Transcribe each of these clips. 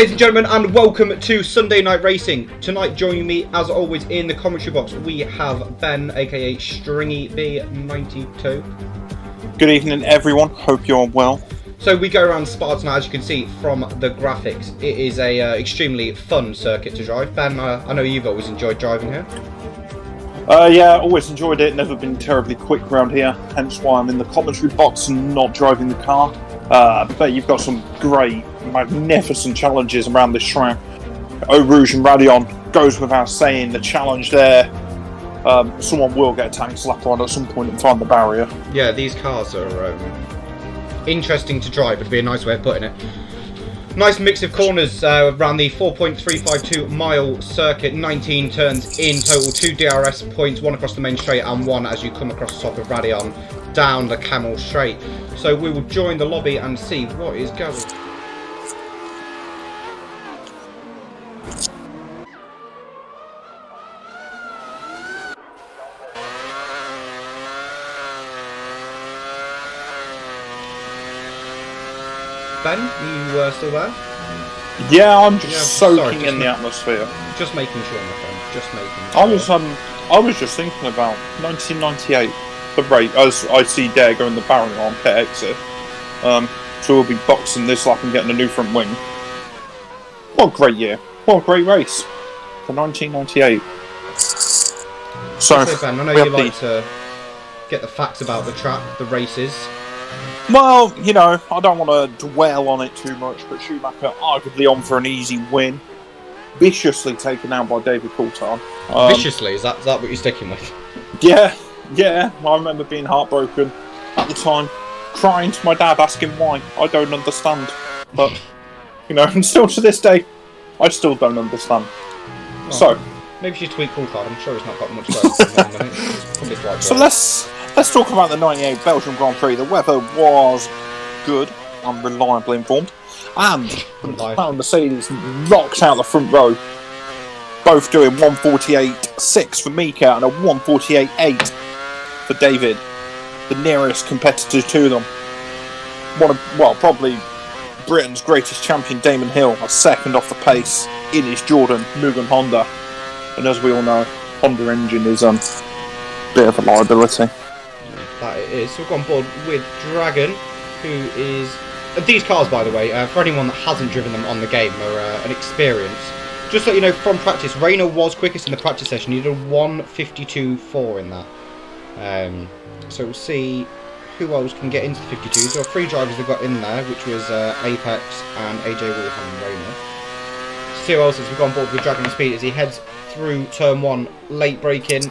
ladies and gentlemen, and welcome to Sunday Night Racing. Tonight, joining me, as always, in the commentary box, we have Ben, aka Stringy B92. Good evening, everyone. Hope you're well. So we go around Spa tonight, as you can see from the graphics. It is a extremely fun circuit to drive. Ben, I know you've always enjoyed driving here. Yeah, always enjoyed it. Never been terribly quick around here, hence why I'm in the commentary box and not driving the car. But you've got some great, magnificent challenges around this track. Eau Rouge and Radion goes without saying. The challenge there, someone will get a tank slap on at some point and find the barrier. Yeah, these cars are interesting to drive, would be a nice way of putting it. Nice mix of corners around the 4.352 mile circuit, 19 turns in total, 2 DRS points, 1 across the main straight and 1 as you come across the top of Radion down the Camel Straight. So we will join the lobby and see what is going. Ben, you still there? Yeah, I'm just soaking in the atmosphere. Just making sure, my friend. Just making sure. I was just thinking about 1998. The rate as I see Dare going the barrier on pit exit. So we'll be boxing this lap and getting a new front wing. What a great year! What a great race for 1998. So Ben, I know you like to get the facts about the track, the races. Well, you know, I don't want to dwell on it too much, but Schumacher arguably on for an easy win. Viciously taken out by David Coulthard. Viciously? Is that what you're sticking with? Yeah, I remember being heartbroken at the time, crying to my dad, asking why. I don't understand. But, you know, and still to this day, I still don't understand. Oh, so, maybe you should tweet Coulthard. I'm sure he's not got much going. So let's talk about the 98 Belgian Grand Prix. The weather was good. I'm reliably informed. And the McLaren Mercedes locked out the front row. Both doing 1:48.6 for Mika and a 1:48.8 for David. The nearest competitor to them. Probably Britain's greatest champion, Damon Hill, a second off the pace in his Jordan Mugen Honda. And as we all know, Honda engine is a bit of a liability. That it is. So we've gone on board with Dragon, who is... These cars, by the way, for anyone that hasn't driven them on the game, are an experience. Just so you know, from practice, Rayner was quickest in the practice session. He did a 1:52.4 in that. So we'll see who else can get into the 52s. There are 3 drivers that got in there, which was Apex and AJ Wilhelm and Rayner. See who else has gone on board with Dragon Speed as he heads through turn 1, late braking.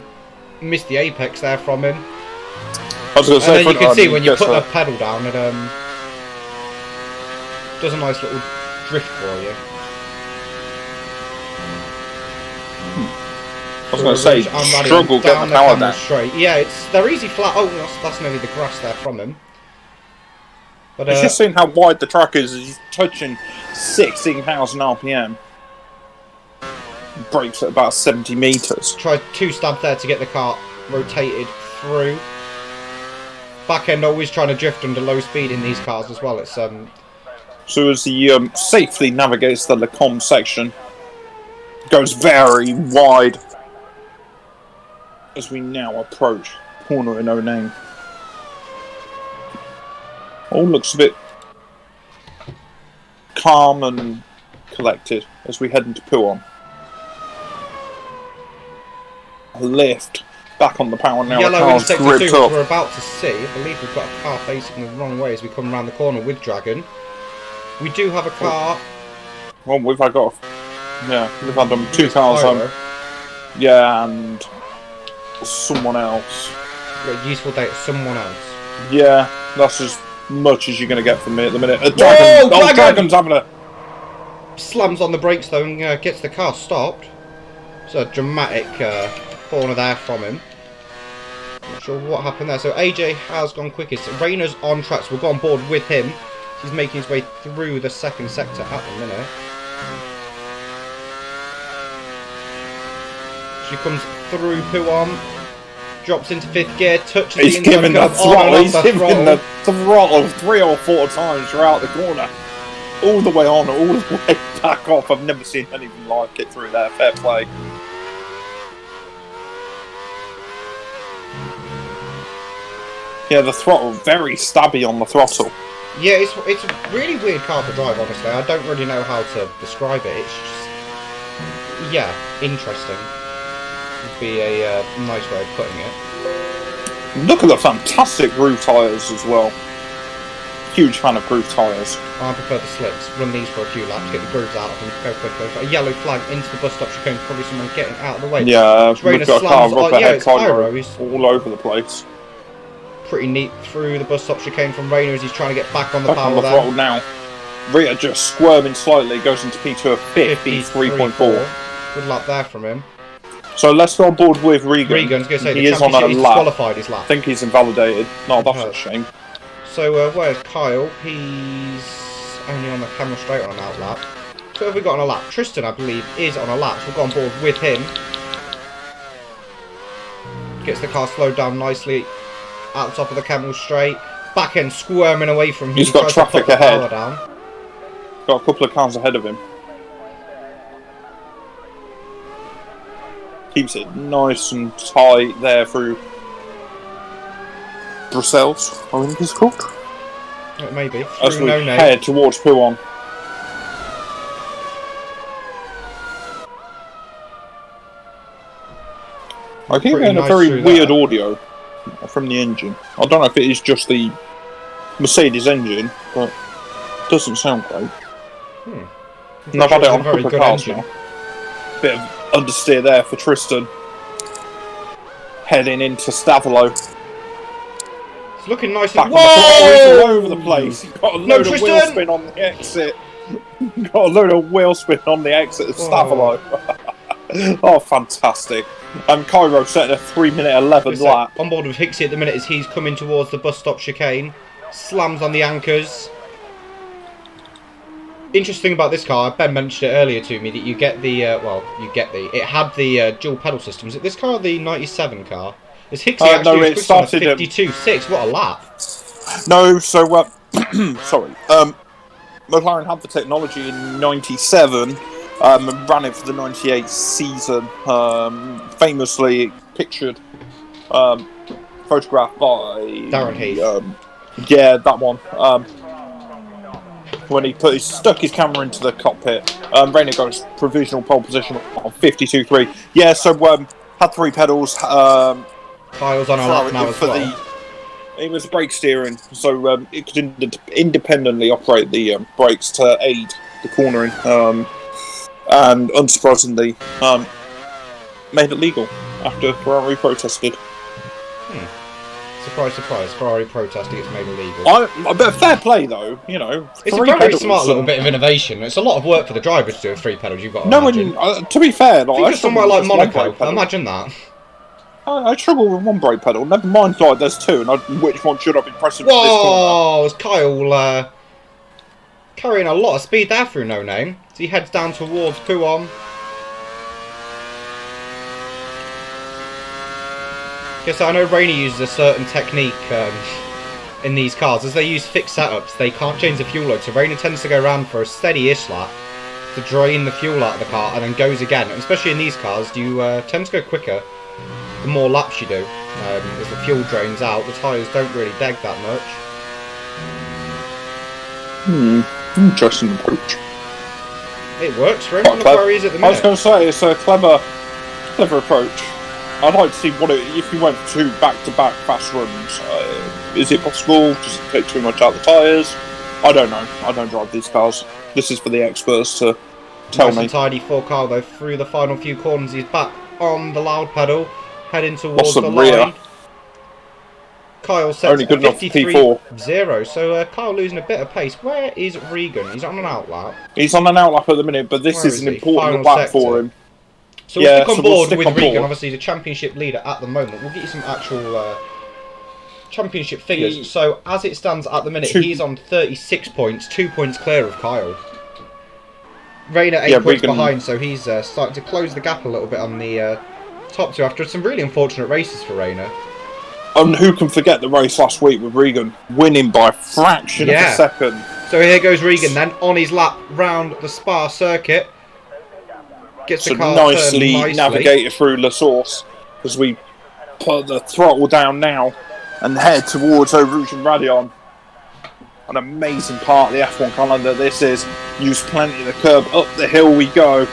Missed the Apex there from him. I was going to say, and then you can see when you put the pedal down, it does a nice little drift for you. I was going to say, struggle getting the power down. Straight. Yeah, they're easy flat. Oh, that's nearly the grass there from him. But it's just seeing how wide the track is. He's touching 16,000 RPM. Brakes at about 70 metres. Tried 2 stabs there to get the car rotated through. Back end always trying to drift under low speed in these cars as well. It's So as he safely navigates the Lecombe section, goes very wide as we now approach corner in 09. All looks a bit calm and collected as we head into Pouhon. A lift back on the power now. Yellow in sector 2, which we're about to see. I believe we've got a car facing the wrong way as we come around the corner with Dragon. We do have a car. Well, we've had them 2 cars home. Yeah, and someone else. Useful data, someone else. Yeah, that's as much as you're going to get from me at the minute. Dragon's having a... Slams on the brakes though and gets the car stopped. It's a dramatic corner there from him. Not sure what happened there. So AJ has gone quickest. Rayner's on track, so we'll go on board with him. He's making his way through the second sector at the minute. She comes through Pouhon, drops into 5th gear, touches the inside giving the curve, throttle. He's giving the throttle 3 or 4 times throughout the corner. all the way on, all the way back off. I've never seen anything like it through there. Fair play. Yeah, the throttle, very stabby on the throttle. Yeah, it's a really weird car to drive, honestly. I don't really know how to describe it. It's just, yeah, interesting. Would be a nice way of putting it. Look at the fantastic groove tyres as well. Huge fan of groove tyres. I prefer the slicks. Run these for a few laps, get the grooves out of them, go quickly. A yellow flag into the bus stop chicane, probably someone getting out of the way. Yeah, we've got a car up ahead, it's Pyro. He's all over the place. pretty neat through the bus stop chicane from Rayner as he's trying to get back on the power on the throttle now. Rita just squirming slightly, goes into P2 of 53.4. Good lap there from him. So let's go on board with Regan. Regan's going to say he the is on a he's lap. disqualified his lap. I think he's invalidated. No, that's a shame. So where's Kyle? He's only on the camera straight on an out lap. So have we got on a lap? Tristan, I believe, is on a lap. So we'll go on board with him. Gets the car slowed down nicely at the top of the Camel straight. Back end squirming away from him. He's got traffic ahead. Down. Got a couple of cars ahead of him. Keeps it nice and tight there through Brussels, I think it's called. Maybe. As we head towards Pouhon. I keep getting a very weird audio from the engine. I don't know if it is just the Mercedes engine, but it doesn't sound great. And I've had it on a couple of cars now. Bit of understeer there for Tristan. Heading into Stavolo. It's looking nice and whoa! All over the place. Got a load of wheel spin on the exit. Got a load of wheel spin on the exit of Stavolo. Oh, fantastic. Cairo setting a 3-minute 11 lap. On board with Hixie at the minute as he's coming towards the bus stop chicane. Slams on the anchors. Interesting about this car, Ben mentioned it earlier to me, that you get the, it had the dual pedal system. Is it this car or the 97 car? Is Hixie actually no, it started 52.6? What a lap. No, so, sorry. McLaren had the technology in 97, and ran it for the 98 season. Famously pictured, photographed by Darren Heath. Yeah, that one. When he stuck his camera into the cockpit, Rayner got his provisional pole position on 52.3. Yeah, so had 3 pedals. Kyle's on a lap now as well. It was brake steering, so it could independently operate the brakes to aid the cornering, and unsurprisingly, made it legal after Ferrari protested. Surprise, surprise. Ferrari protesting, it's made illegal. A bit of fair play, though, you know. It's a very smart little bit of innovation. It's a lot of work for the driver to do with 3 pedals. You've got to imagine. To be fair, think of somewhere like Monaco. Imagine that. I struggle with 1 brake pedal. Never mind, like there's 2, and which one should I be pressing? Whoa! It's Kyle carrying a lot of speed there through No Name. So he heads down towards Pouhon. Yes, I know Rainey uses a certain technique in these cars. As they use fixed setups, they can't change the fuel load. So Rainey tends to go around for a steady-ish lap to drain the fuel out of the car and then goes again. And especially in these cars, you tend to go quicker the more laps you do. As the fuel drains out, the tyres don't really deg that much. Interesting approach. It works for him on the Ferraris at the minute. I was going to say, it's a clever approach. I'd like to see if you went for 2 back-to-back fast runs. Is it possible? Does it take too much out of the tyres? I don't know. I don't drive these cars. This is for the experts to tell me. Nice and tidy for Carl though. Through the final few corners, he's back on the loud pedal, heading towards the line. Kyle sets only good enough for P4. So Kyle losing a bit of pace. Where is Regan? He's on an outlap. He's on an outlap at the minute, but this is an important lap for him. So we'll stick on board with Regan, obviously the championship leader at the moment. We'll get you some actual championship figures. Yes. So as it stands at the minute, he's on 36 points, 2 points clear of Kyle. Rayner 8 points behind, so he's starting to close the gap a little bit on the top 2 after some really unfortunate races for Rayner. And who can forget the race last week with Regan winning by a fraction of a second? So here goes Regan then on his lap round the Spa circuit. Gets the car nicely nicely navigated through La Source as we put the throttle down now and head towards Eau Rouge and Radion. An amazing part of the F1 calendar this is. Use plenty of the curb, up the hill we go.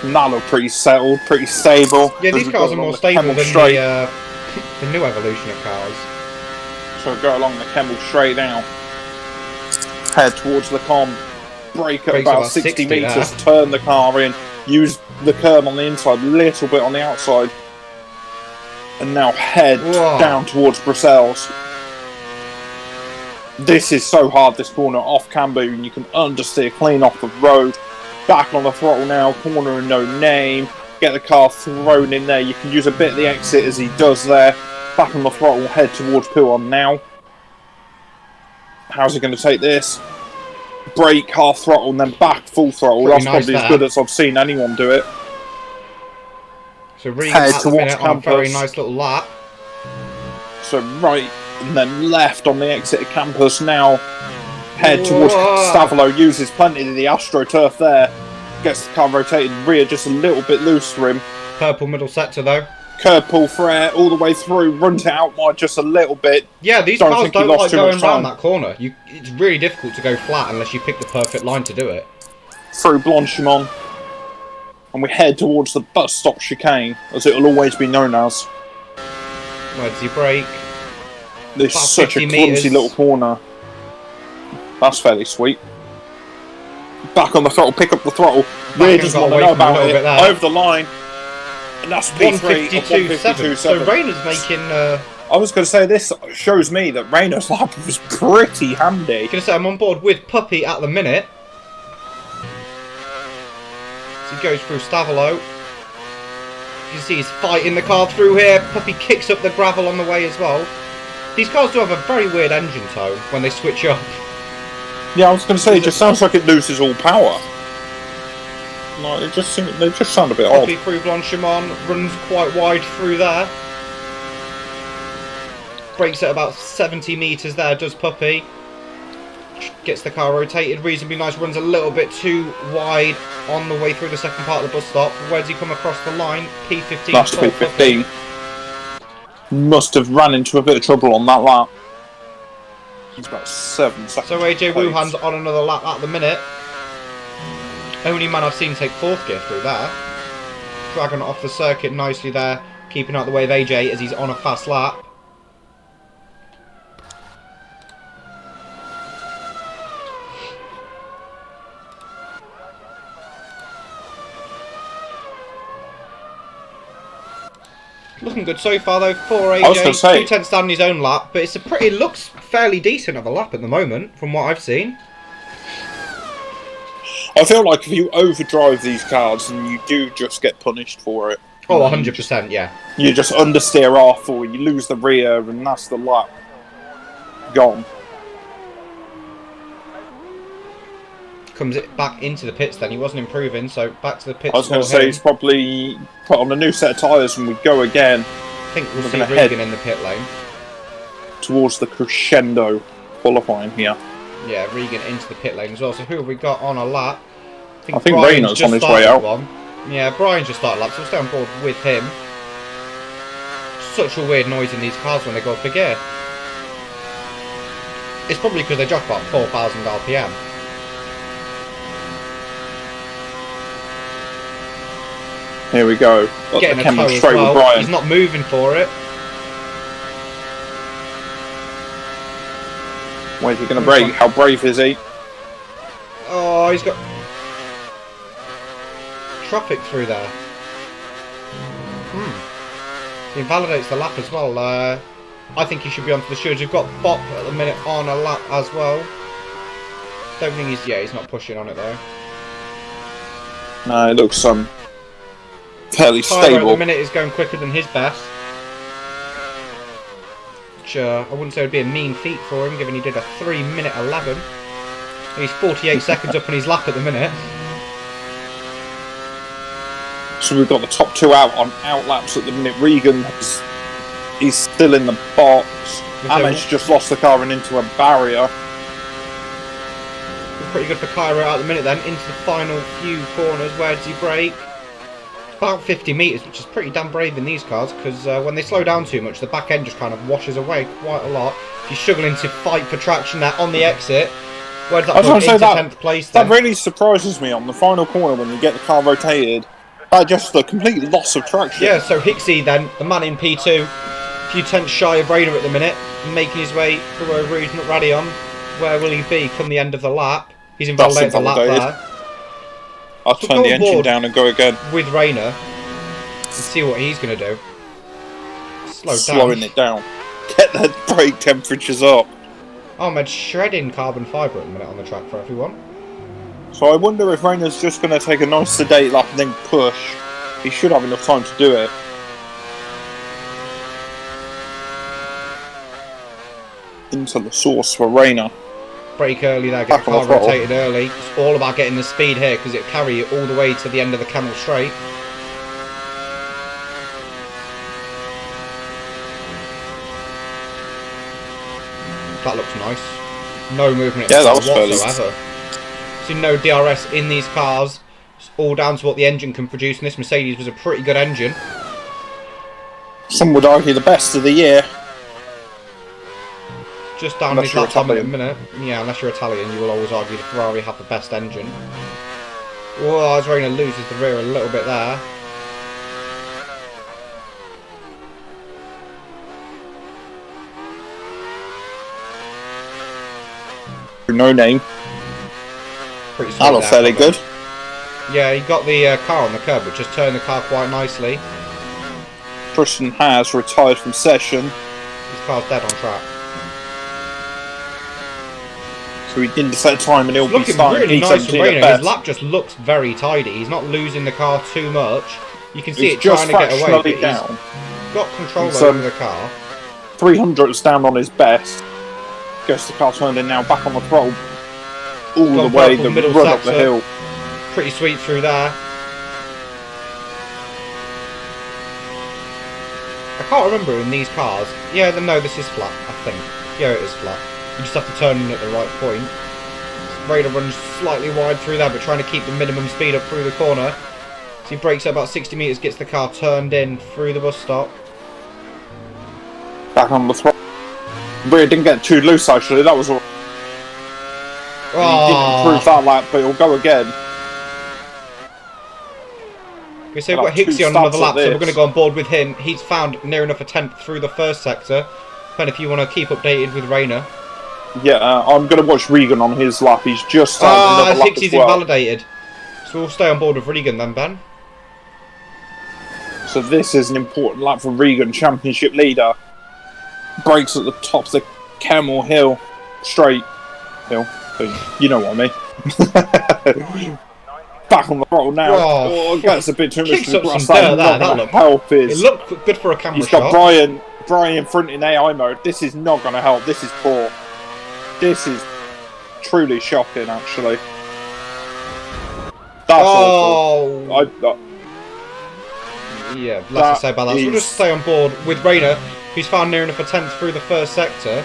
And that looked pretty settled, pretty stable. Yeah, these cars are more stable than the new evolution of cars. So go along the Kemmel Straight now. Head towards the com. Brake at about 60 metres, turn the car in. Use the curb on the inside, a little bit on the outside. And now head down towards Brussels. This is so hard, this corner, off camber, and you can understeer clean off the road. Back on the throttle now, corner and no name. Get the car thrown in there. You can use a bit of the exit as he does there. Back on the throttle, head towards Pouhon now. How's he going to take this? Brake, half throttle, and then back full throttle. That's probably as good as I've seen anyone do it. So head towards on a very nice little lap. So right and then left on the exit of campus now. Head towards Stavolo, uses plenty of the AstroTurf there. Gets the car rotated rear just a little bit loose for him. Purple middle sector though. Curb pull for air all the way through, runs it out wide just a little bit. Yeah, these cars don't like going around that corner. It's really difficult to go flat unless you pick the perfect line to do it. Through Blanchimont. And we head towards the bus stop chicane, as it will always be known as. Where does he brake? This is such a clumsy little corner. That's fairly sweet. Back on the throttle, pick up the throttle. Rear doesn't want to know about it. Over the line. And that's P3 152.7. So Rayner's making... I was going to say, this shows me that Rayner's lap was pretty handy. I was going to say, I'm on board with Puppy at the minute. So he goes through Stavolo. You can see he's fighting the car through here. Puppy kicks up the gravel on the way as well. These cars do have a very weird engine tone when they switch up. Yeah, I was going to say, it just sounds like it loses all power. No, they just sound a bit odd. Puppy through Blanchimont, runs quite wide through there. Brakes at about 70 metres there, does Puppy. Gets the car rotated reasonably nice, runs a little bit too wide on the way through the second part of the bus stop. Where does he come across the line? P15. That's P15. Must have ran into a bit of trouble on that lap. It's about 7 seconds. So AJ Wuhan's on another lap at the minute. Only man I've seen take fourth gear through there. Dragging off the circuit nicely there, keeping out the way of AJ as he's on a fast lap. Looking good so far though for AJ. 2/10 down his own lap, but it looks fairly decent of a lap at the moment from what I've seen. I feel like if you overdrive these cars, then you do just get punished for it. Oh, 100%, yeah. You just understeer off, or you lose the rear, and that's the lap gone. Comes it back into the pits then. He wasn't improving, so back to the pits. I was going to say he's probably put on a new set of tyres and we go again. I think we'll see Regan in the pit lane. Towards the crescendo qualifying here. Yeah, Regan into the pit lane as well. So who have we got on a lap? I think Rayner's on his way out. Yeah, Brian's just started lap, so we'll stay on board with him. Such a weird noise in these cars when they go up a gear. It's probably because they drop about 4,000 RPM. Here we go. Getting a toe as well. He's not moving for it. Where's he going to brake? How brave is he? Oh, he's got traffic through there. He invalidates the lap as well. I think he should be on for the shoes. We've got Bop at the minute on a lap as well. Don't think he's not pushing on it though. No, it looks fairly stable. At the minute is going quicker than his best. Which I wouldn't say would be a mean feat for him, given he did a 3:11. He's 48 seconds up on his lap at the minute. So we've got the top two out on outlaps at the minute. Regan he's still in the box. Amage just lost the car and into a barrier. pretty good for Cairo at the minute then. Into the final few corners. Where does he brake? About 50 metres, which is pretty damn brave in these cars, because when they slow down too much, the back end just kind of washes away quite a lot. If you're struggling to fight for traction there on the exit, where does that put into 10th place then? That really surprises me on the final corner when you get the car rotated. Just a complete loss of traction. Yeah, so Hicksy then, the man in P2, a few tenths shy of Rayner at the minute, making his way through over Regional Radion. Where will he be come the end of the lap? He's invalidated the lap there. I'll turn the engine down and go again. With Rayner, and see what he's going to do. Slowing it down. Get the brake temperatures up. Ahmed shredding carbon fibre at the minute on the track for everyone. So I wonder if Rayner's just going to take a nice sedate lap and then push. He should have enough time to do it. Into the source for Rayner. Brake early there, get the car rotated early. It's all about getting the speed here because it'll carry you all the way to the end of the Camel Straight. That looks nice. No movement in the car whatsoever. See, no DRS in these cars. It's all down to what the engine can produce, and this Mercedes was a pretty good engine. Some would argue the best of the year. Just down his lap time in a minute. Yeah, unless you're Italian, you will always argue the Ferrari have the best engine. Oh, as Rayner loses the rear a little bit there. No name. Pretty sweet. That looks fairly good. Yeah, he got the car on the curb, but just turned the car quite nicely. Tristan has retired from session. His car's dead on track. So he didn't set time and he'll be starting really nice for Rayner. His His lap just looks very tidy. He's not losing the car too much. You can see he's it trying to get away, but he's got control over the car. 300's down on his best. Gets the car turned in now, back on the throttle. All the way, the run up the hill. Pretty sweet through there. I can't remember in these cars. Yeah, no, this is flat, I think. Yeah, it is flat. You just have to turn in at the right point. Rayner runs slightly wide through there, but trying to keep the minimum speed up through the corner. So he brakes at about 60 metres, gets the car turned in through the bus stop. Back on the throttle. Rear didn't get too loose actually, that was all. Oh. He didn't improve that lap, but he'll go again. Okay, so we've got Hicksy on another lap, so we're going to go on board with him. He's found near enough a 10th through the first sector. And if you want to keep updated with Rayner. Yeah, I'm going to watch Regan on his lap. He's just started another lap Hicksy's as well. invalidated. So we'll stay on board with Regan then, Ben. So this is an important lap for Regan, championship leader. Brakes at the top of the Camel Hill. Straight hill. You know what I mean. Back on the throttle now. Oh, that's a bit too much to grass. It looked good for a camera shot. He's got Brian in front in AI mode. This is not going to help. This is poor. This is truly shocking, actually. That's awful. Yeah, less to say about that. So we'll just stay on board with Rayner, who's found near enough a 10th through the first sector.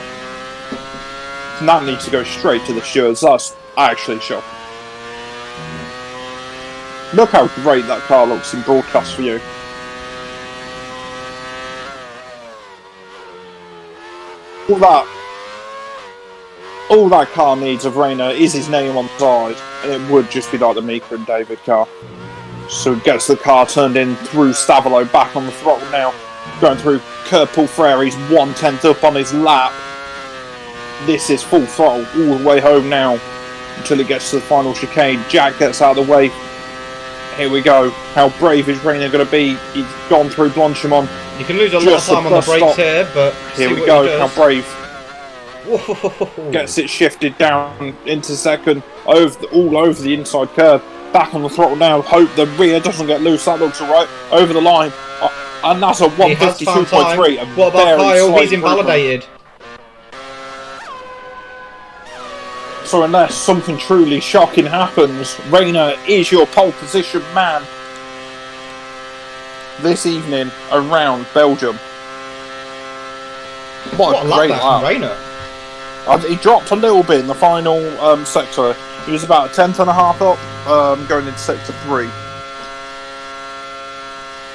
That needs to go straight to the stewards. That's actually shocking. Look how great that car looks in broadcast view. All that car needs of Rayner is his name on the side, and it would just be like the Mika and David car. So he gets the car turned in through Stavolo, back on the throttle now, going through Kurt Paul Freire. He's 1/10 up on his lap. This is full throttle all the way home now until it gets to the final chicane. Jack gets out of the way. Here we go. How brave is Rayner going to be? He's gone through Blanchimont. You can lose a lot of time on the brakes here, but here we go. How brave. Whoa. Gets it shifted down into second, all over the inside curve. Back on the throttle now. Hope the rear doesn't get loose. That looks alright. Over the line. And that's a 152.3. What about Kyle? He's invalidated. So unless something truly shocking happens, Rayner is your pole position man this evening around Belgium. What a great lap. Rayner. He dropped a little bit in the final sector. He was about a tenth and a half up going into sector 3.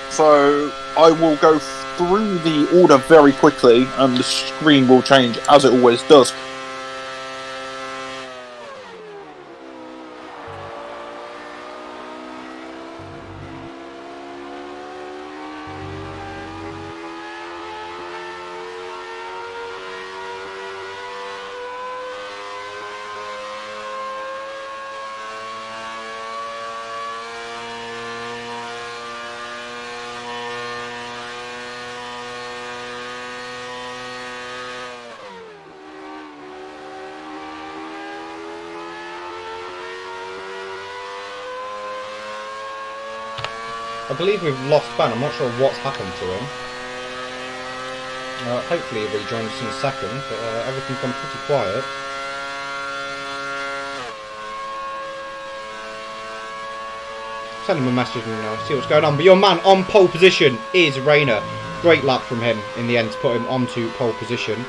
So I will go through the order very quickly, and the screen will change as it always does. I believe we've lost Ben. I'm not sure what's happened to him. Hopefully he'll rejoin us in a second, but everything's gone pretty quiet. Send him a message and see what's going on. But your man on pole position is Rayner. Great lap from him in the end to put him onto pole position.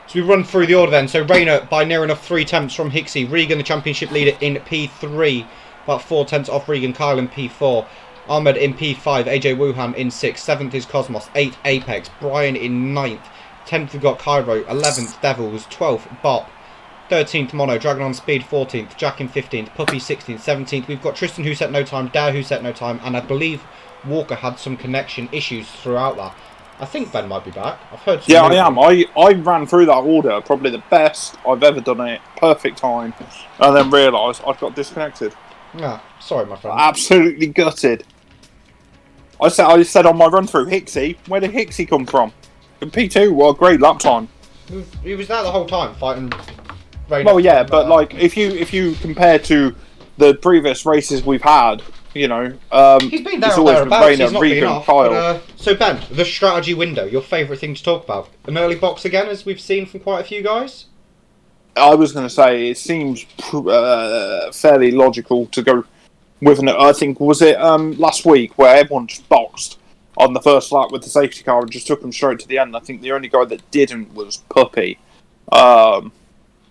So we run through the order then. So Rayner by near enough 3 tenths from Hicksey. Regan, the championship leader, in P3. About 4 tenths off Regan. Kyle in P4. Ahmed in P5. AJ Wuhan in 6th. 7th is Cosmos. 8th Apex. Brian in 9th. 10th we've got Cairo. 11th Devils. 12th Bop. 13th Mono. Dragon on Speed 14th. Jack in 15th. Puppy 16th. 17th. We've got Tristan who set no time. Dare who set no time. And I believe Walker had some connection issues throughout that. I think Ben might be back. I've heard some. Yeah, I am. I ran through that order, probably the best I've ever done it. Perfect time. And then realised I've got disconnected. Yeah, sorry, my friend. Absolutely gutted. I said on my run through Hicksey, where did Hicksey come from? In P2, well, great lap time. He was there the whole time fighting. Well, yeah, but like if you compare to the previous races we've had, you know, he's been there it's or always been thereabouts. Rayner, He's not Regan, been off. Kyle. But, so Ben, the strategy window, your favourite thing to talk about? An early box again, as we've seen from quite a few guys. I was going to say it seems fairly logical to go with an. I think was it last week where everyone just boxed on the first lap with the safety car and just took them straight to the end. I think the only guy that didn't was Puppy, and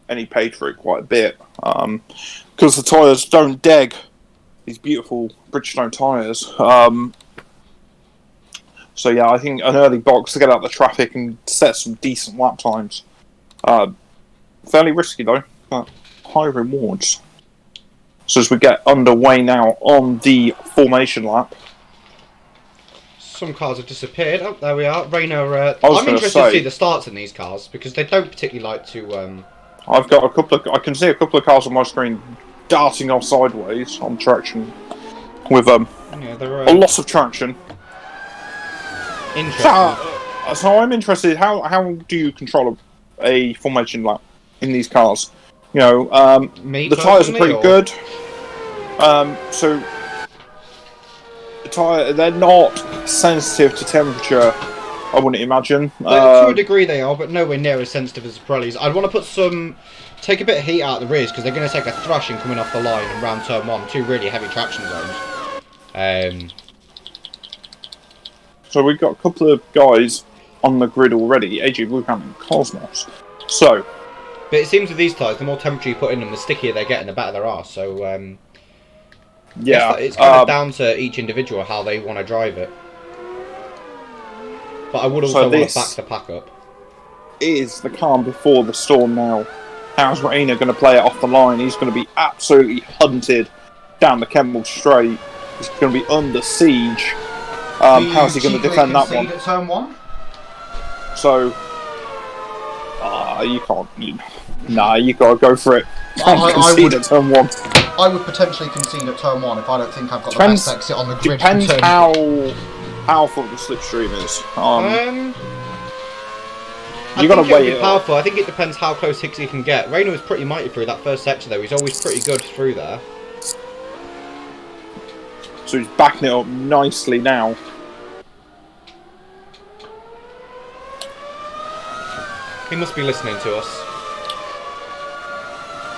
he paid for it quite a bit because the tyres don't deg. These beautiful Bridgestone tyres. So yeah, I think an early box to get out the traffic and set some decent lap times. Fairly risky though, but high rewards. So as we get underway now on the formation lap. Some cars have disappeared. Oh, there we are. Rayner. I'm interested to see the starts in these cars because they don't particularly like to. I've got a couple of. I can see a couple of cars on my screen darting off sideways on traction with yeah, a loss of traction. Interesting. So I'm interested. How do you control a formation lap in these cars? You know, the tyres are pretty good. So the tyre, they're not sensitive to temperature. I wouldn't imagine. To a degree they are, but nowhere near as sensitive as Pirelli's. I'd want to put take a bit of heat out of the rears because they're going to take a thrashing coming off the line and round turn 1. 2 really heavy traction zones. So we've got a couple of guys on the grid already, AJ Wuhan and Cosmos. So, but it seems with these tyres, the more temperature you put in them, the stickier they get and the better they are. So, yeah, it's kind of down to each individual how they want to drive it. But I would also want to back the pack up. Is the calm before the storm now? How's Rayner going to play it off the line? He's going to be absolutely hunted down the Kemmel Straight. He's going to be under siege. How's he going to defend that one? At turn 1? So, you can't. Nah, you got to go for it. I would at turn 1. I would potentially concede at turn 1 if I don't think I've got the best exit on the grid. Depends how powerful the slipstream is. You got to weigh it. Powerful. I think it depends how close Hicksey can get. Rayner was pretty mighty through that first sector though. He's always pretty good through there. So he's backing it up nicely now. He must be listening to us.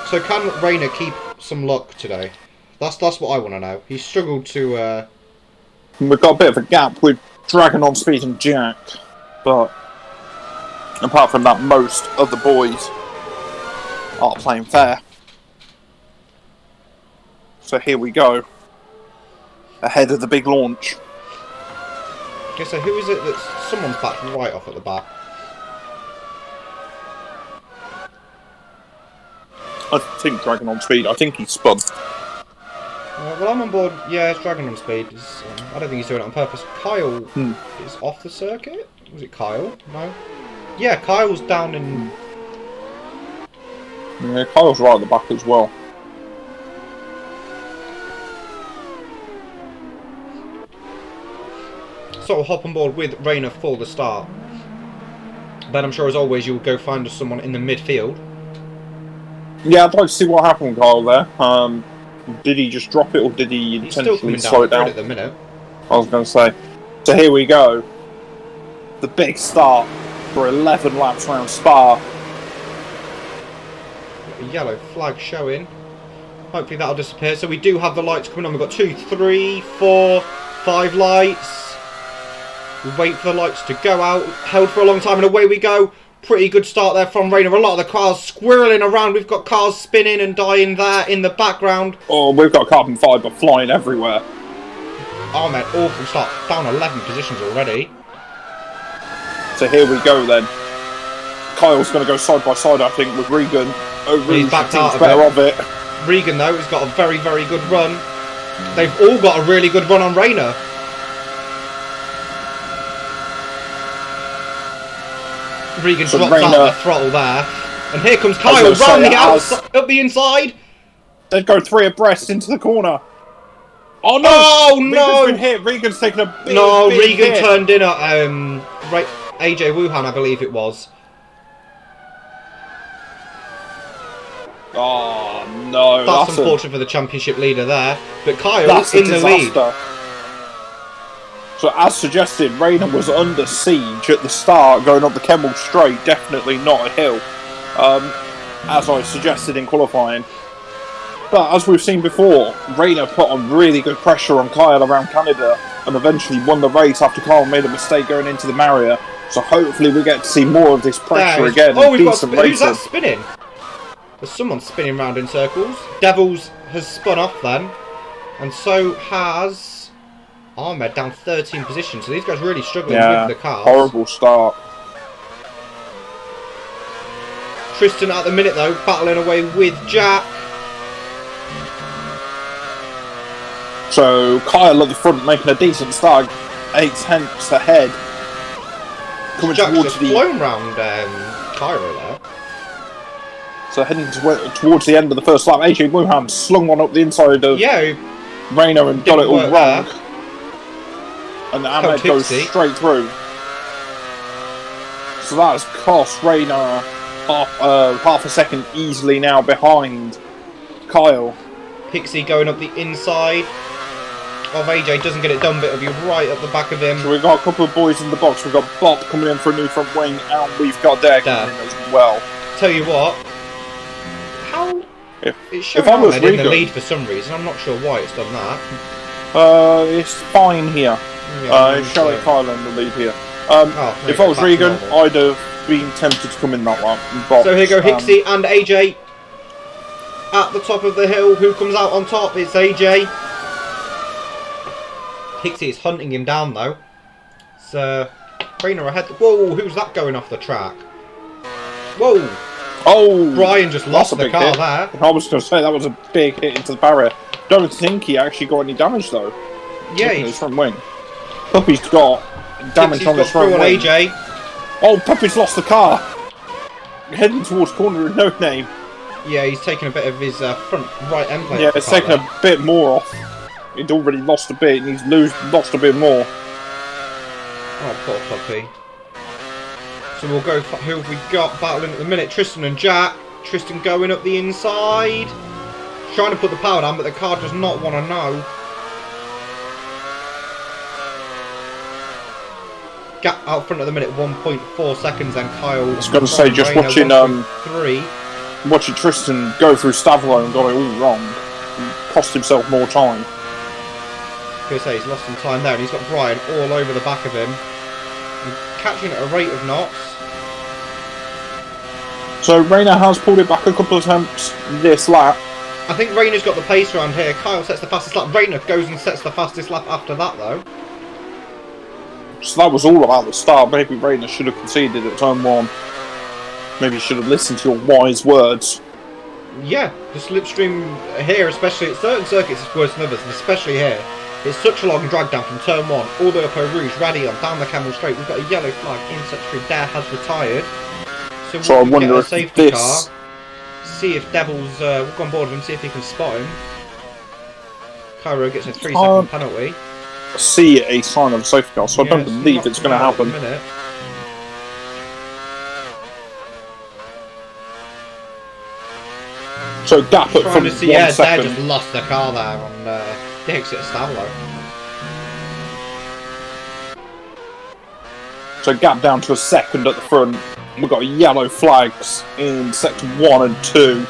So can Rayner keep some luck today? That's what I want to know. He struggled to And we've got a bit of a gap with Dragon on speed and Jack. But apart from that, most of the boys are playing fair. So here we go. Ahead of the big launch. Okay, so who is it that someone's back right off at the back? I think Dragon on speed. I think he's spun. Well, I'm on board. Yeah, it's Dragon on speed. I don't think he's doing it on purpose. Kyle is off the circuit? Was it Kyle? No? Yeah, Kyle's down in... Yeah, Kyle's right at the back as well. So I'll hop on board with Rayner for the start. Then I'm sure, as always, you'll go find us someone in the midfield. Yeah, I'd like to see what happened, Kyle, there. Did he just drop it, or did he intentionally slow it down? At the minute. I was going to say. So here we go. The big start for 11 laps around Spa. A yellow flag showing. Hopefully that'll disappear. So we do have the lights coming on. We've got 2, 3, 4, 5 lights. We wait for the lights to go out. Held for a long time, and away we go. Pretty good start there from Rayner. A lot of the cars squirreling around. We've got cars spinning and dying there in the background. Oh, we've got carbon fibre flying everywhere. Oh man, awful start. Down 11 positions already. So here we go then. Kyle's going to go side by side, I think, with Regan. Oh, He's backed out of it. Regan, though, has got a very, very good run. They've all got a really good run on Rayner. Regan drops out the throttle there. And here comes Kyle round the outside, up the inside. They go 3 abreast into the corner. Oh no! Oh no! Regan's been hit. Regan's taken a big, big Regan hit. turned in at AJ Wuhan, I believe it was. Oh no! That's unfortunate for the championship leader there. But Kyle in the lead. So as suggested, Rayner was under siege at the start, going up the Kemmel straight, definitely not a hill, as I suggested in qualifying. But as we've seen before, Rayner put on really good pressure on Kyle around Canada and eventually won the race after Kyle made a mistake going into the Maria. So hopefully we get to see more of this pressure again. Oh, who's that spinning? There's someone spinning round in circles. Devils has spun off then, and so has Ahmed, down 13 positions. So these guys really struggling with the cars. Horrible start. Tristan at the minute though, battling away with Jack. So Kyle at the front making a decent start, 8 tenths ahead. Coming Jack's towards just the flown round Cairo there. So heading towards the end of the first lap, AJ Wuhan slung one up the inside of Rayner and got it all wrong. And Ahmed goes straight through. So that has cost Rayner half a second easily now behind Kyle. Pixie going up the inside of AJ, doesn't get it done, but it'll be right up the back of him. So we've got a couple of boys in the box. We've got Bob coming in for a new front wing, and we've got Derek coming in as well. Tell you what, it's showing Ahmed in the lead for some reason. I'm not sure why it's done that. It's fine here. Yeah, it's showing Kyle in the lead here. If I was Regan, I'd have been tempted to come in that one. But, so here go Hicksy and AJ at the top of the hill. Who comes out on top? It's AJ. Hicksy is hunting him down though. So Rayner ahead. Whoa, who's that going off the track? Whoa. Oh, Brian just lost the car hit. there. I was going to say that was a big hit into the barrier. Don't think he actually got any damage though. Yeah, his front wing. Puppy's got damage on his front wing. AJ. Oh, Puppy's lost the car. Heading towards corner of No Name. Yeah, he's taken a bit of his front right end plate. Yeah, it's taken a bit more off. He'd already lost a bit, and he's lost a bit more. Oh, poor Puppy. So we'll go for who have we got battling at the minute? Tristan and Jack. Tristan going up the inside. Trying to put the power down, but the car does not want to know. Gap out front at the minute, 1.4 seconds, and Kyle. I was going to say, just watching watching Tristan go through Stavlo and got it all wrong, and cost himself more time. going to say, he's lost some time there, and he's got Brian all over the back of him. And catching at a rate of knots. So Rayner has pulled it back a couple of attempts this lap. I think Rayner's got the pace around here. Kyle sets the fastest lap. Rayner goes and sets the fastest lap after that, though. So that was all about the start. Maybe Rayner should have conceded at turn 1. Maybe you should have listened to your wise words. Yeah, the slipstream here, especially at certain circuits, is worse than others, and especially here. It's such a long drag down from turn 1 all the way up Eau Rouge, Radion, down the Camel Straight. We've got a yellow flag in slipstream. Dare has retired. So I wonder if safety this... car. See if Devil's walk on board with him, see if he can spot him. Cairo gets a 3-second penalty. See a sign of a safety car, so I don't believe it's going to happen. So gap at from 1 second. Dare just lost the car there on the exit of Stavlo. So gap down to a second at the front. We've got yellow flags in sector 1 and 2.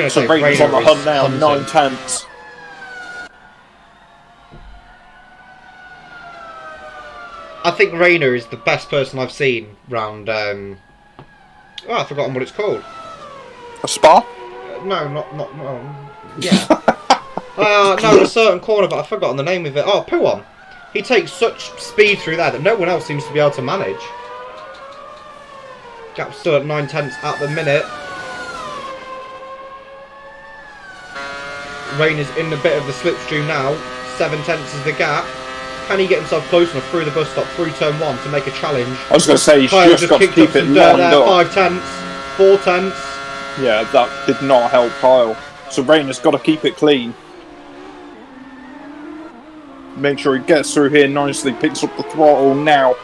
So Rayner's on the hunt now, 9 tenths. I think Rayner is the best person I've seen round. Oh, I've forgotten what it's called. A spa? No, not. Yeah. No, a certain corner, but I've forgotten the name of it. Oh, Puon. He takes such speed through there that no one else seems to be able to manage. Gap's still at 9 tenths at the minute. Rayner's in a bit of the slipstream now. 7 tenths is the gap. Can he get himself close enough through the bus stop, through turn 1 to make a challenge? I was going to say, he's just got to keep it lined up. 5 tenths, 4 tenths. Yeah, that did not help Kyle. So Rayner's got to keep it clean. Make sure he gets through here nicely, picks up the throttle now.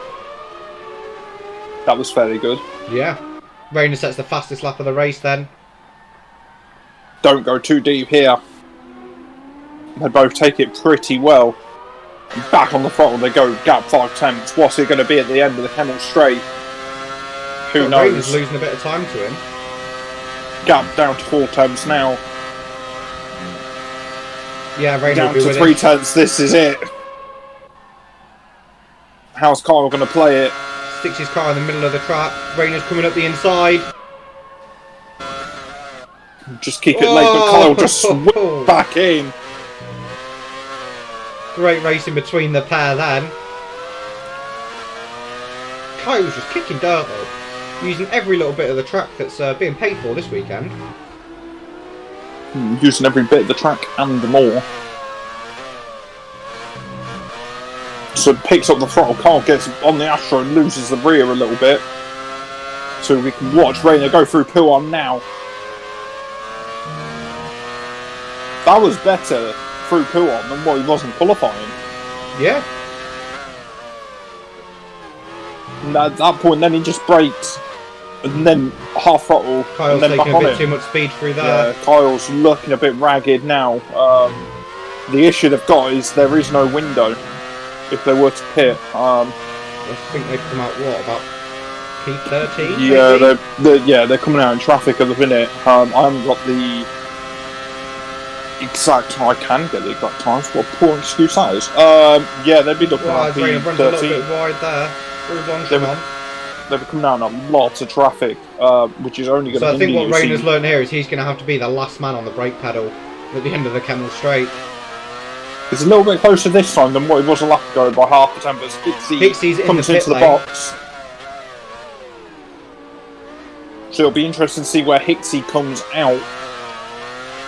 That was fairly good. Yeah. Rayner sets the fastest lap of the race then. Don't go too deep here. They both take it pretty well. And back on the throttle they go, gap 5 tenths. What's it going to be at the end of the Camel Straight? Who knows? Rayner's losing a bit of time to him. Gap down to 4 tenths now. Yeah, Rayner down to 3 tenths, this is it. How's Kyle going to play it? Sticks his car in the middle of the track. Rayner's coming up the inside. Just keep it late, but Kyle just whipped back in. Great racing between the pair then. Kyle's just kicking dirt though. Using every little bit of the track that's being paid for this weekend. Using every bit of the track and more. So picks up the throttle, Kyle gets on the Astro and loses the rear a little bit. So we can watch Rayner go through Puon now. That was better through Puon than what he was in qualifying. Yeah. And at that point then he just brakes. And then half throttle. Kyle's and then taking back a on bit too much speed through there. Yeah, Kyle's looking a bit ragged now. The issue they've got is there is no window if they were to pit. I think they've come out, what, about P13? Yeah, they're coming out in traffic at the minute. I haven't got the exact time. I can get the exact times. What a poor excuse that is. Yeah, they'd be looking at P13. Runs a little bit wide there. Through Longchamp. They're coming out in lots of traffic, which is only going to. So I think what Rayner's learned here is he's going to have to be the last man on the brake pedal at the end of the Camel Straight. It's a little bit closer this time than what it was a lap ago by half the time, but Hicksy's comes into the box. So it'll be interesting to see where Hicksy comes out.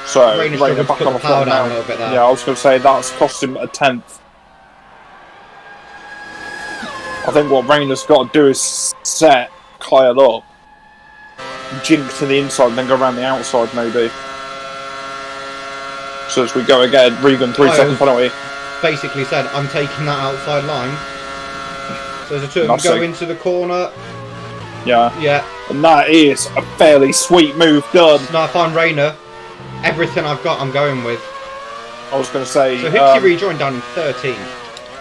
So Rayner back on the floor now. A little bit there. Yeah, I was going to say that's cost him a 10th. I think what Rayner's got to do is set Kyle up, jink to the inside, and then go around the outside maybe. So as we go again, Regan 3-second penalty. Basically said, I'm taking that outside line. So there's a 2 of them go into the corner. Yeah. Yeah. And that is a fairly sweet move done. Now if I'm Rayner, everything I've got I'm going with. I was going to say... So Hicksy rejoined down in 13.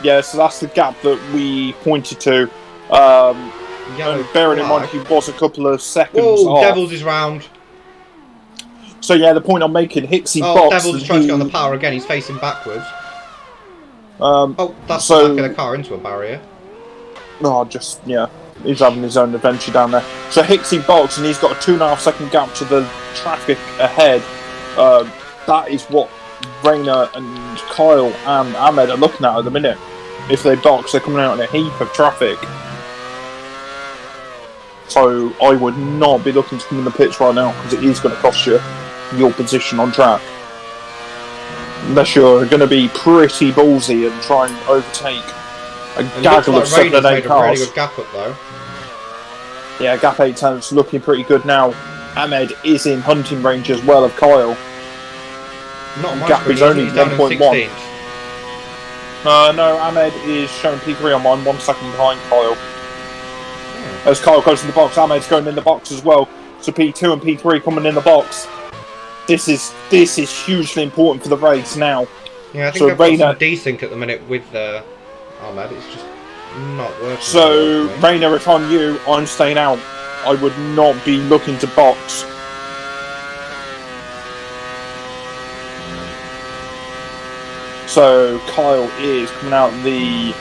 Yeah, so that's the gap that we pointed to. And bearing in mind he was a couple of seconds off. Devils is round. So yeah, the point I'm making, Hicksy boxed. Devils is trying to get on the power again, he's facing backwards. Oh, that's so, knocking a car into a barrier. oh, just, yeah, he's having his own adventure down there. So Hicksy box, and he's got a 2.5 second gap to the traffic ahead. That is what Rayner and Kyle and Ahmed are looking at the minute. If they box, they're coming out in a heap of traffic. So I would not be looking to come in the pits right now, because it is going to cost you your position on track. Unless you're going to be pretty ballsy and try and overtake a gaggle of 7 and 8 cars. Really good gap up though. Yeah, gap 8 tenths looking pretty good now. Ahmed is in hunting range as well of Kyle. Not much, gap is only 1.1. No, Ahmed is showing P3 on mine, 1 second behind Kyle. As Kyle goes in the box, Ahmed's going in the box as well. So P2 and P3 coming in the box. This is hugely important for the race now. Yeah, I think I've got some desync at the minute with Ahmed. It's just not working. So Rayner, if I'm you, I'm staying out. I would not be looking to box. So Kyle is coming out the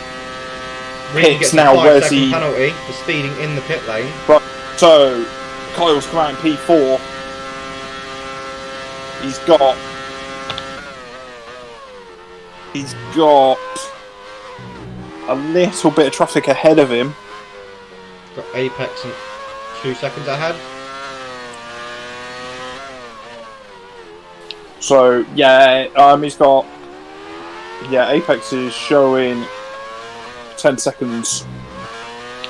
pits now. Where's the penalty for speeding in the pit lane? Right. So Kyle's come out in P4. He's got a little bit of traffic ahead of him. Got Apex and 2 seconds ahead. So yeah, he's got Apex is showing 10 seconds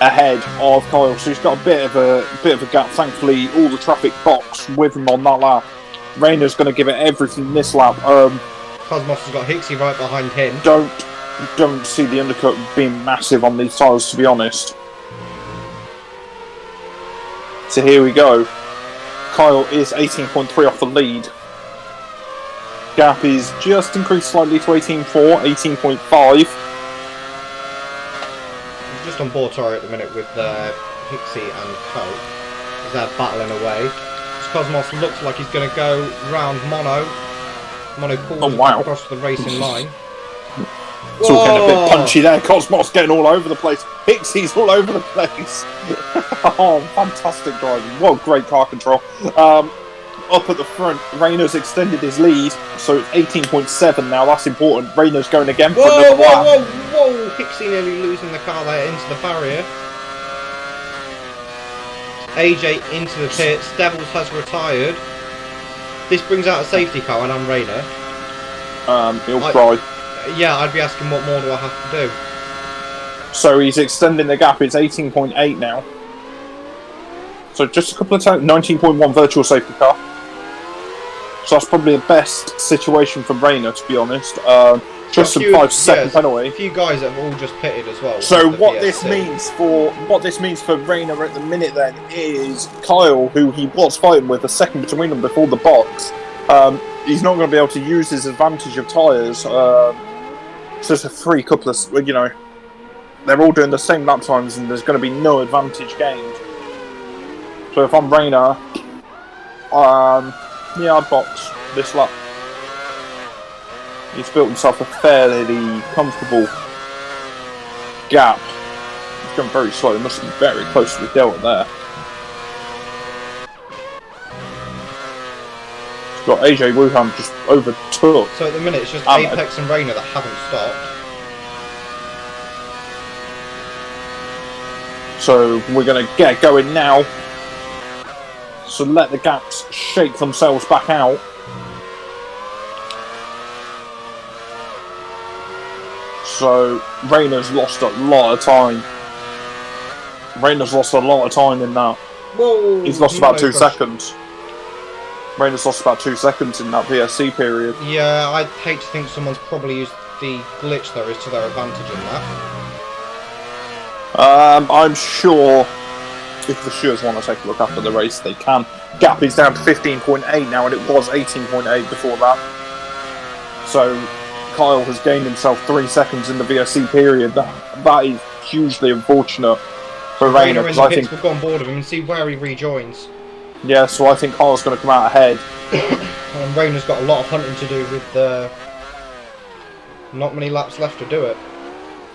ahead of Kyle, so he's got a bit of a gap. Thankfully, all the traffic boxed with him on that lap. Rayner's going to give it everything this lap. Cosmos has got Hicksy right behind him. Don't see the undercut being massive on these tyres, to be honest. So here we go. Kyle is 18.3 off the lead. Gap is just increased slightly to 18.4, 18.5. He's just on board at the minute with Hicksy and Coke, as they're battling away. Cosmos looks like he's going to go round Mono. Mono pulls across the racing line. It's all getting a bit punchy there. Cosmos getting all over the place. Hixie's all over the place. Oh, fantastic driving. What great car control. Up at the front, Rayner's extended his lead, so it's 18.7 now. That's important. Rayner's going again for another lap. Whoa! Hicksy nearly losing the car there into the barrier. AJ into the pits. Devils has retired. This brings out a safety car, and I'm Rayner. He'll cry. Yeah, I'd be asking what more do I have to do. So he's extending the gap. It's 18.8 now. So just a couple of times. 19.1 virtual safety car. So that's probably the best situation for Rayner, to be honest. Just a 5-second penalty. A few guys that have all just pitted as well. So what this means for Rayner at the minute then is Kyle, who he was fighting with a second between them before the box. He's not going to be able to use his advantage of tyres. It's just a free couple of, they're all doing the same lap times, and there's going to be no advantage gained. So if I'm Rayner, I'd box this lap. He's built himself a fairly comfortable gap. He's gone very slow. He must be very close to the delta there. He's got AJ Wuhan just overtook. So at the minute it's just Apex and Rayner that haven't stopped. So we're going to get going now. So let the gaps shake themselves back out. So Rayner's lost a lot of time. Rayner's lost a lot of time in that. Whoa, he's lost about 2 seconds. Rayner's lost about 2 seconds in that VSC period. Yeah, I'd hate to think someone's probably used the glitch there is to their advantage in that. I'm sure if the Shears want to take a look after the race, they can. Gap is down to 15.8 now, and it was 18.8 before that. So Kyle has gained himself 3 seconds in the VSC period. That is hugely unfortunate for Rayner, because I think we'll go on board of him and see where he rejoins. Yeah, so I think Kyle's going to come out ahead. And Rayner's got a lot of hunting to do with Not many laps left to do it.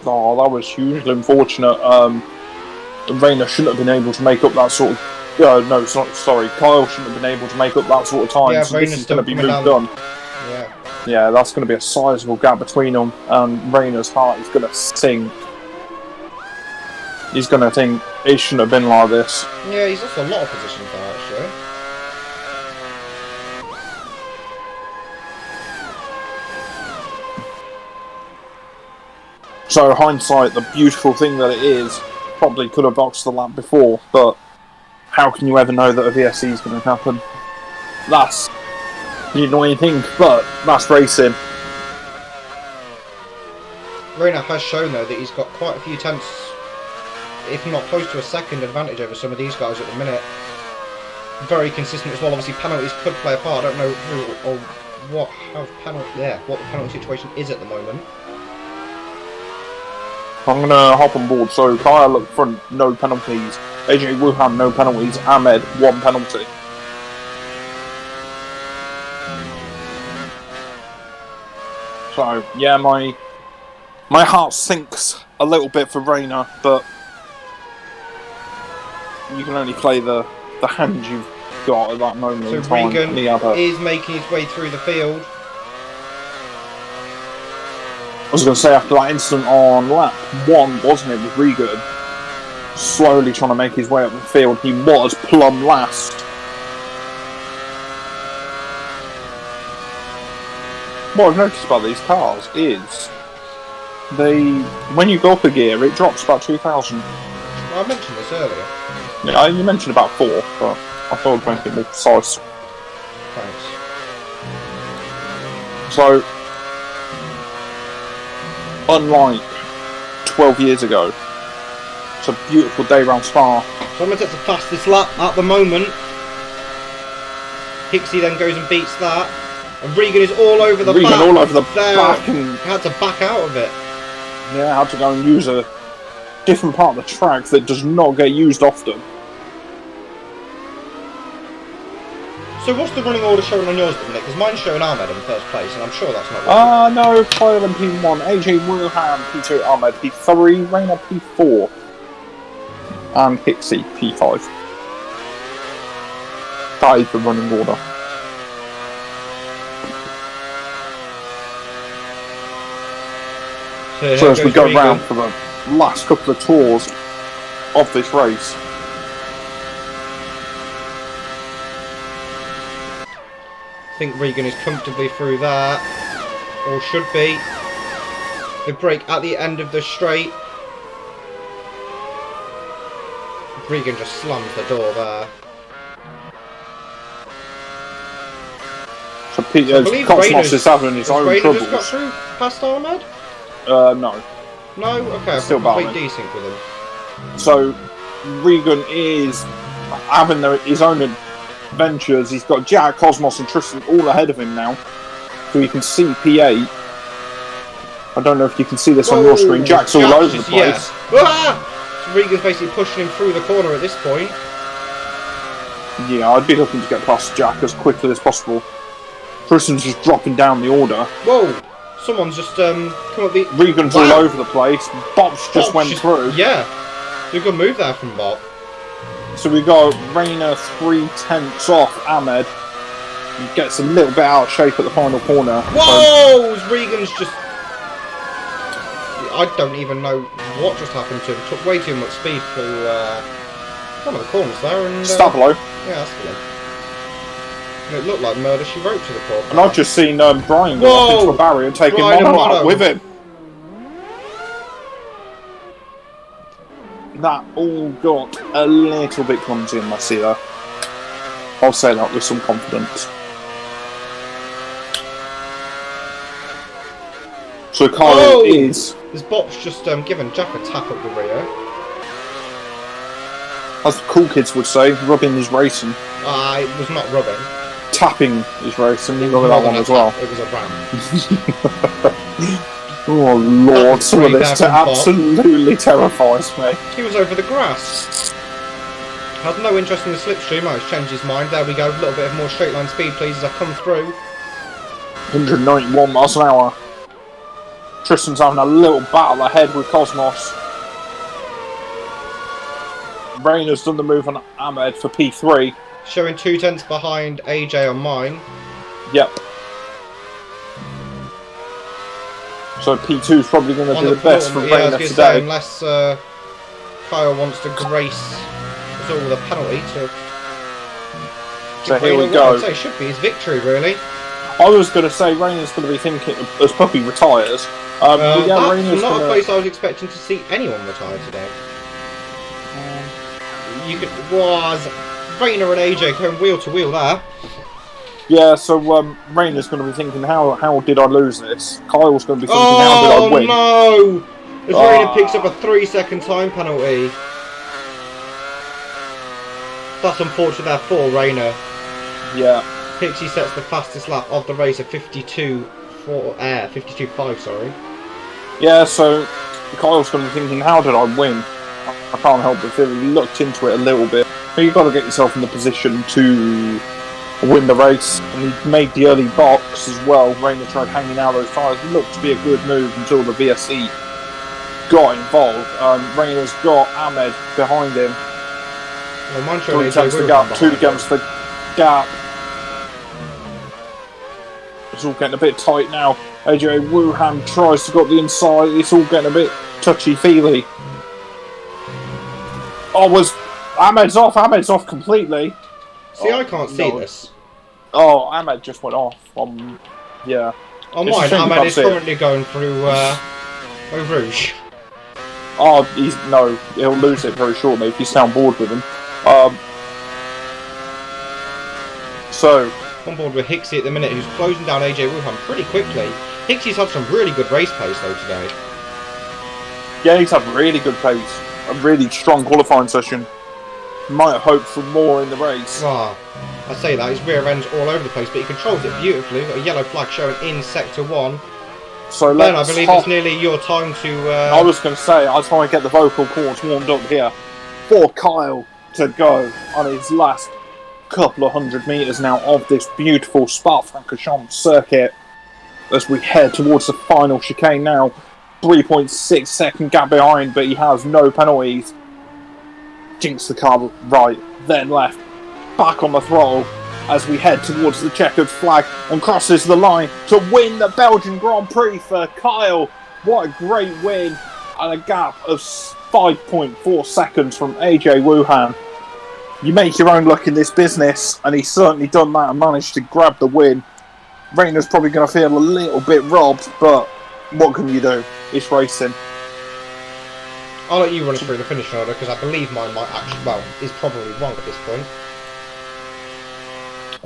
Oh, that was hugely unfortunate. Rayner shouldn't have been able to make up that sort of... no, it's not, sorry. Kyle shouldn't have been able to make up that sort of time. Yeah, so Rayner's this is going to be moved down. on. Yeah. Yeah, that's going to be a sizable gap between them. And Rayner's heart is going to sink. He's going to think, it shouldn't have been like this. Yeah, he's lost a lot of positions there, actually. So, hindsight, the beautiful thing that it is, probably could have boxed the lap before, but how can you ever know that a VSC is going to happen? That's the annoying thing, but that's racing. Rayner has shown, though, that he's got quite a few tenths, if not close to a second advantage over some of these guys at the minute. Very consistent as well. Obviously, penalties could play a part. I don't know who or what what the penalty situation is at the moment. I'm going to hop on board. So, Kyle up front, no penalties. AJ Wuhan, no penalties. Ahmed, 1 penalty. So, yeah, my heart sinks a little bit for Rayner, but you can only play the hand you've got at that moment in So time. Regan is making his way through the field. I was going to say, after that incident on lap 1, wasn't it, with Regan, slowly trying to make his way up the field, he was plumb last. What I've noticed about these cars is, when you go up a gear, it drops about 2,000. Well, I mentioned this earlier. Yeah, you mentioned about 4, but I thought I'd make it more precise. Thanks. So, unlike 12 years ago, it's a beautiful day round Spa. So I'm going to take the fastest lap at the moment. Hicksy then goes and beats that. And Regan is all over the back. All over the back. And had to back out of it. yeah, had to go and use a different part of the track that does not get used often. So what's the running order showing on yours at the minute? Because mine's showing Ahmed in first place, and I'm sure that's not right. No, Kyle in P1, AJ Wuhan P2, Ahmed P3, Rayner P4, and Hicksy P5. That is the running order. So as we go round for the last couple of tours of this race, I think Regan is comfortably through that, or should be. The break at the end of the straight. Regan just slams the door there. so Cosmos is having his own troubles. Just got through past Ahmed? No. No? Okay, Still I've complete battling. desync with him. So Regan is having his own adventures. He's got Jack, Cosmos and Tristan all ahead of him now. So you can see P8. I don't know if you can see this on your screen. Jack's all over the place. Yeah. Ah! So Regan's basically pushing him through the corner at this point. Yeah, I'd be looking to get past Jack as quickly as possible. Tristan's just dropping down the order. Whoa! Someone's just come up the... Regan's all over the place. Bob's just went through. Yeah. Good move there from Bob. So we got Rayner 3/10 off Ahmed. He gets a little bit out of shape at the final corner. Whoa! Regan's just... I don't even know what just happened to him. Took way too much speed for one of the corners there. And Stablo. Yeah, that's the one. And it looked like murder she wrote to the poor. And I've just seen Brian go off into a barrier and take him out with him. That all got a little bit clumsy and messy there. I'll say that with some confidence. So Kyle is... This bot's just given Jack a tap up the rear. As the cool kids would say, rubbing is racing. It was not rubbing. Tapping is racing. You look at that one as well. It was a ram. Oh lord, some of this absolutely terrifies me. He was over the grass. Had no interest in the slipstream. He's changed his mind. There we go. A little bit of more straight line speed, please, as I come through. 191 miles an hour. Tristan's having a little battle ahead with Cosmos. Rayner's done the move on Ahmed for P3. Showing 2/10 behind AJ on mine. Yep. So P2's probably going to do the best for Rayner today. Say, unless Kyle wants to grace us all with a penalty to... So here we go. I'd say should be his victory, really. I was going to say Rayner's going to be thinking as Puppy retires. That's not a place I was expecting to see anyone retire today. Was Rayner and AJ going wheel to wheel there. Yeah, so Rayner's going to be thinking, how did I lose this? Kyle's going to be thinking, how did I win? Oh no! As Rayner picks up a 3-second time penalty. That's unfortunate there for Rayner. Yeah. Pixie sets the fastest lap of the race at 52.5, sorry. Yeah, so Kyle's going to be thinking, how did I win? I can't help but feel he looked into it a little bit. But you've got to get yourself in the position to win the race. And he made the early box as well. Rayner tried hanging out those tyres. It looked to be a good move until the VSC got involved. Rayner's got Ahmed behind him. Well, 3 tenths the gap, 2 against the gap. It's all getting a bit tight now. AJ Wuhan tries to go up the inside. It's all getting a bit touchy-feely. Oh, Ahmed's off completely. See, I can't see this. Oh, Ahmed just went off. Yeah. On mine, Ahmed is currently going through Rouge. Oh, he'll lose it very shortly if you stay on board with him. So on board with Hicksy at the minute, who's closing down AJ Wuhan pretty quickly. Hicksy's had some really good race pace though today. Yeah, he's had really good pace. A really strong qualifying session. Might hope for more in the race. I say that, his rear end's all over the place, but he controls it beautifully. Got a yellow flag showing in Sector 1. So Ben, I believe it's nearly your time to... I was going to say, I'll try and get the vocal cords warmed up here for Kyle to go on his last couple of 100 metres now of this beautiful Spa-Francorchamps circuit as we head towards the final chicane now. 3.6 second gap behind, but he has no penalties. Jinks the car right, then left, back on the throttle as we head towards the checkered flag and crosses the line to win the Belgian Grand Prix for Kyle. What a great win, and a gap of 5.4 seconds from AJ Wuhan. You make your own luck in this business, and he's certainly done that and managed to grab the win. Rayner's probably going to feel a little bit robbed, but what can you do? It's racing. I'll let you run us through the finishing order because I believe mine might actually, is probably wrong at this point.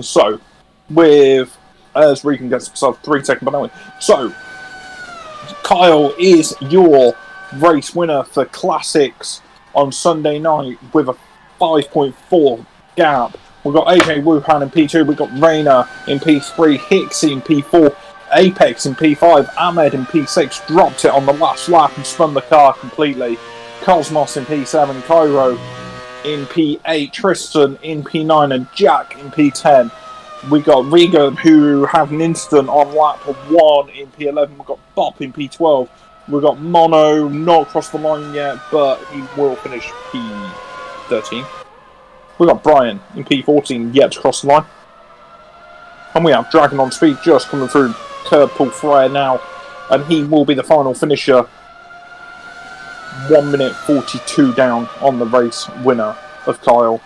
So, as Regan gets himself 3-second penalty. So, Kyle is your race winner for Classics on Sunday night with a 5.4 gap. We've got AJ Wuhan in P2, we've got Rayner in P3, Hicksy in P4, Apex in P5, Ahmed in P6, dropped it on the last lap and spun the car completely. Cosmos in P7, Cairo in P8, Tristan in P9 and Jack in P10. We got Regan who had an incident on lap 1 in P11. We've got Bop in P12. We've got Mono, not crossed the line yet, but he will finish P13. We've got Brian in P14, yet to cross the line. And we have Dragon on Speed just coming through curb pull Frere now, and he will be the final finisher. 1 minute 42 down on the race winner of Kyle.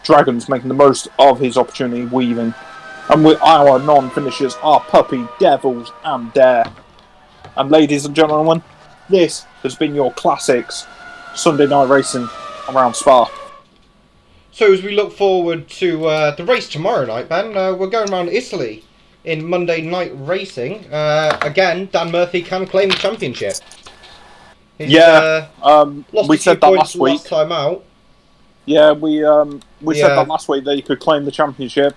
Dragon's making the most of his opportunity, weaving. And with our non-finishers are Puppy, Devils and Dare. And ladies and gentlemen, this has been your Classics Sunday night racing around Spa. So as we look forward to the race tomorrow night, Ben, we're going around Italy in Monday night racing. Again, Dan Murphy can claim the championship. We said that last week. Last time out. Yeah, we said that last week that you could claim the championship.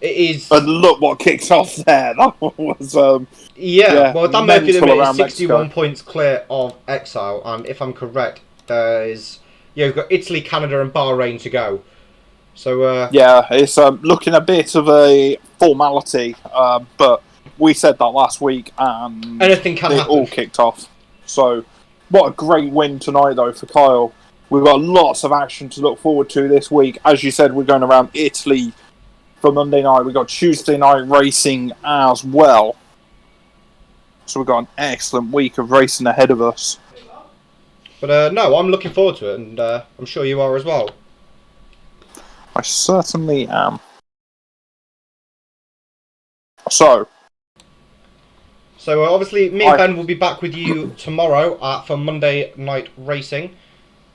It is. But look what kicked off there. That was. Well, Dan Murphy is 61 points clear of Exile, and if I'm correct, you've got Italy, Canada, and Bahrain to go. So it's looking a bit of a formality, but We said that last week, and anything can it happen. all kicked off. So, what a great win tonight, though, for Kyle. We've got lots of action to look forward to this week. As you said, we're going around Italy for Monday night. We've got Tuesday night racing as well. So we've got an excellent week of racing ahead of us. But no, I'm looking forward to it, and I'm sure you are as well. I certainly am. So obviously, me and Ben will be back with you tomorrow for Monday night racing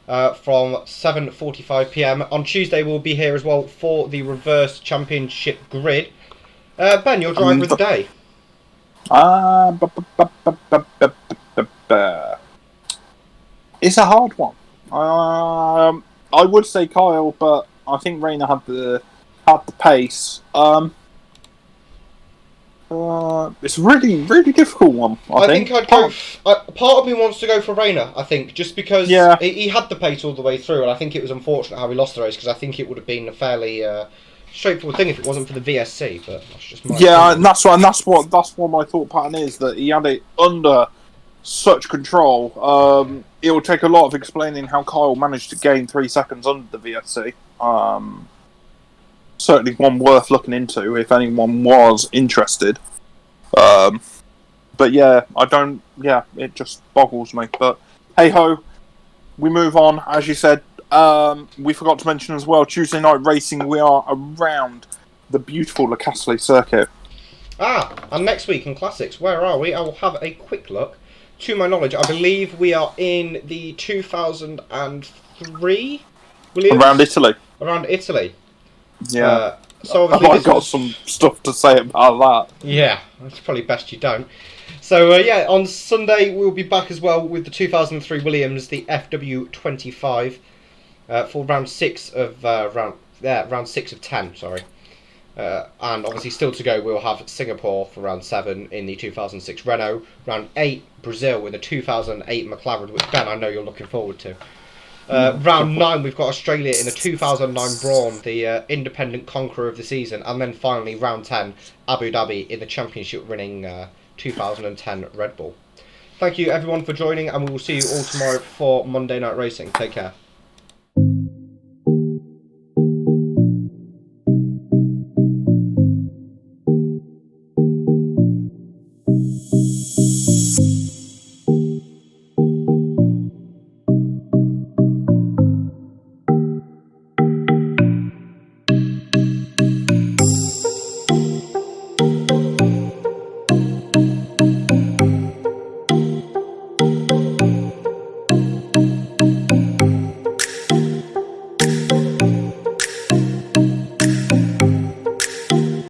from 7:45 PM. On Tuesday, we'll be here as well for the Reverse Championship Grid. Ben, your driver of the day. It's a hard one. I would say Kyle, but I think Rainer had the pace. It's a really, really difficult one. I think I'd go. Part of me wants to go for Rainer. I think just because he had the pace all the way through, and I think it was unfortunate how he lost the race because I think it would have been a fairly straightforward thing if it wasn't for the VSC. But that's just my opinion. and that's what my thought pattern is, that he had it under such control. It will take a lot of explaining how Kyle managed to gain 3 seconds under the VSC. Certainly one worth looking into if anyone was interested. But yeah, it just boggles me. But hey ho, we move on. As you said, we forgot to mention as well, Tuesday night racing, we are around the beautiful Le Castellet circuit. And next week in Classics, where are we? I will have a quick look. To my knowledge, I believe we are in the 2003 Williams? Around Italy. Yeah. So obviously I've got some stuff to say about that. Yeah, it's probably best you don't. So on Sunday we'll be back as well with the 2003 Williams, the FW25, for round 6 of round 6 of 10. Sorry. And obviously still to go, we'll have Singapore for round 7 in the 2006 Renault, round 8 Brazil with the 2008 McLaren, which Ben, I know you're looking forward to. Round 9 we've got Australia in the 2009 Brawn, the independent conqueror of the season, and then finally round 10 Abu Dhabi in the championship winning 2010 Red Bull. Thank you everyone for joining, and we will see you all tomorrow for Monday Night Racing. Take care.